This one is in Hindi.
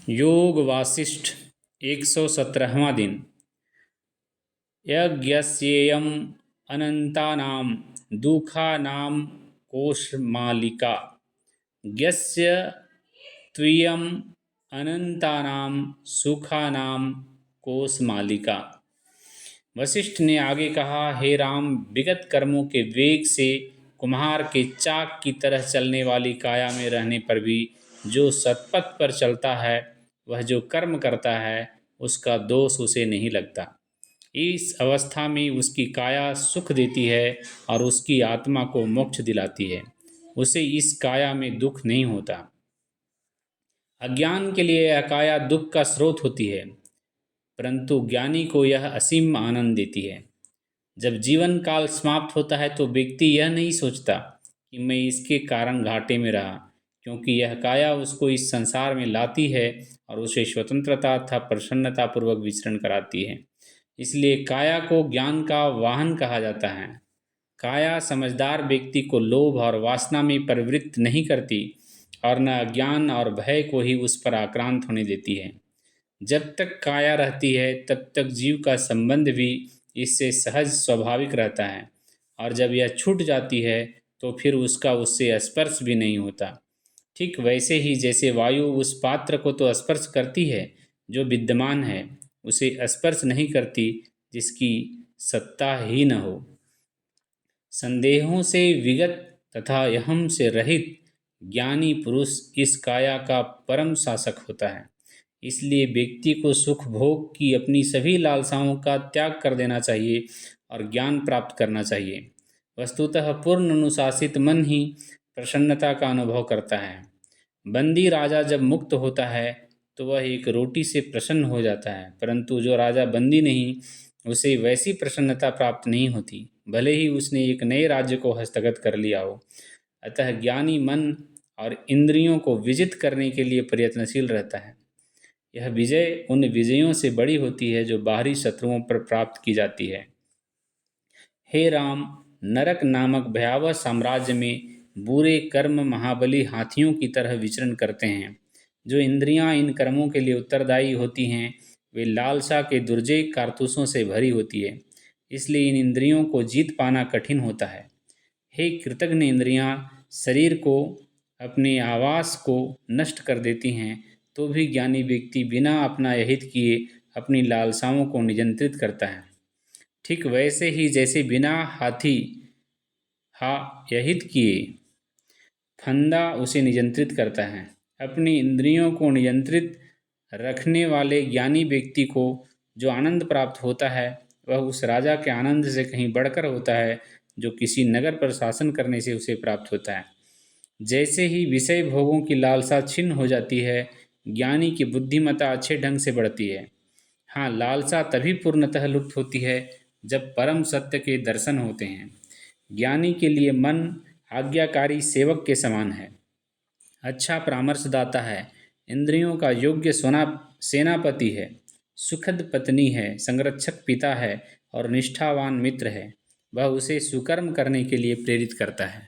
योग वासिष्ठ 117वां दिन। यज्ञस्येयम् अनन्तानां दुःखानां कोशमालिका यस्य त्वयम् अनंतानां सुखानां कोशमालिका। वशिष्ठ ने आगे कहा, हे राम, विगत कर्मों के वेग से कुम्हार के चाक की तरह चलने वाली काया में रहने पर भी जो सतपथ पर चलता है, वह जो कर्म करता है उसका दोष उसे नहीं लगता। इस अवस्था में उसकी काया सुख देती है और उसकी आत्मा को मोक्ष दिलाती है। उसे इस काया में दुख नहीं होता। अज्ञान के लिए यह काया दुख का स्रोत होती है, परंतु ज्ञानी को यह असीम आनंद देती है। जब जीवन काल समाप्त होता है तो व्यक्ति यह नहीं सोचता कि मैं इसके कारण घाटे में रहा, क्योंकि यह काया उसको इस संसार में लाती है और उसे स्वतंत्रता तथा प्रसन्नतापूर्वक विचरण कराती है। इसलिए काया को ज्ञान का वाहन कहा जाता है। काया समझदार व्यक्ति को लोभ और वासना में प्रवृत्त नहीं करती और न अज्ञान और भय को ही उस पर आक्रांत होने देती है। जब तक काया रहती है तब तक जीव का संबंध भी इससे सहज स्वाभाविक रहता है, और जब यह छूट जाती है तो फिर उसका उससे स्पर्श भी नहीं होता। ठीक वैसे ही जैसे वायु उस पात्र को तो स्पर्श करती है जो विद्यमान है, उसे स्पर्श नहीं करती जिसकी सत्ता ही न हो। संदेहों से विगत तथा अहम से रहित ज्ञानी पुरुष इस काया का परम शासक होता है। इसलिए व्यक्ति को सुख भोग की अपनी सभी लालसाओं का त्याग कर देना चाहिए और ज्ञान प्राप्त करना चाहिए। वस्तुतः पूर्ण अनुशासित मन ही प्रसन्नता का अनुभव करता है। बंदी राजा जब मुक्त होता है तो वह एक रोटी से प्रसन्न हो जाता है, परंतु जो राजा बंदी नहीं, उसे वैसी प्रसन्नता प्राप्त नहीं होती, भले ही उसने एक नए राज्य को हस्तगत कर लिया हो। अतः ज्ञानी मन और इंद्रियों को विजित करने के लिए प्रयत्नशील रहता है। यह विजय उन विजयों से बड़ी होती है जो बाहरी शत्रुओं पर प्राप्त की जाती है। हे राम, नरक नामक भयावह साम्राज्य में बुरे कर्म महाबली हाथियों की तरह विचरण करते हैं। जो इंद्रियां इन कर्मों के लिए उत्तरदायी होती हैं, वे लालसा के दुर्जय कारतूसों से भरी होती है। इसलिए इन इंद्रियों को जीत पाना कठिन होता है। हे कृतघ्न इंद्रियां शरीर को, अपने आवास को नष्ट कर देती हैं, तो भी ज्ञानी व्यक्ति बिना अपना अहित किए अपनी लालसाओं को नियंत्रित करता है। ठीक वैसे ही जैसे बिना हाथी यहित किए फंदा उसे नियंत्रित करता है, अपनी इंद्रियों को नियंत्रित रखने वाले ज्ञानी व्यक्ति को जो आनंद प्राप्त होता है वह उस राजा के आनंद से कहीं बढ़कर होता है जो किसी नगर पर शासन करने से उसे प्राप्त होता है। जैसे ही विषय भोगों की लालसा छिन्न हो जाती है, ज्ञानी की बुद्धिमत्ता अच्छे ढंग से बढ़ती है। हाँ, लालसा तभी पूर्णतः लुप्त होती है जब परम सत्य के दर्शन होते हैं। ज्ञानी के लिए मन आज्ञाकारी सेवक के समान है, अच्छा परामर्शदाता है, इंद्रियों का योग्य सेनापति है, सुखद पत्नी है, संरक्षक पिता है और निष्ठावान मित्र है। वह उसे सुकर्म करने के लिए प्रेरित करता है।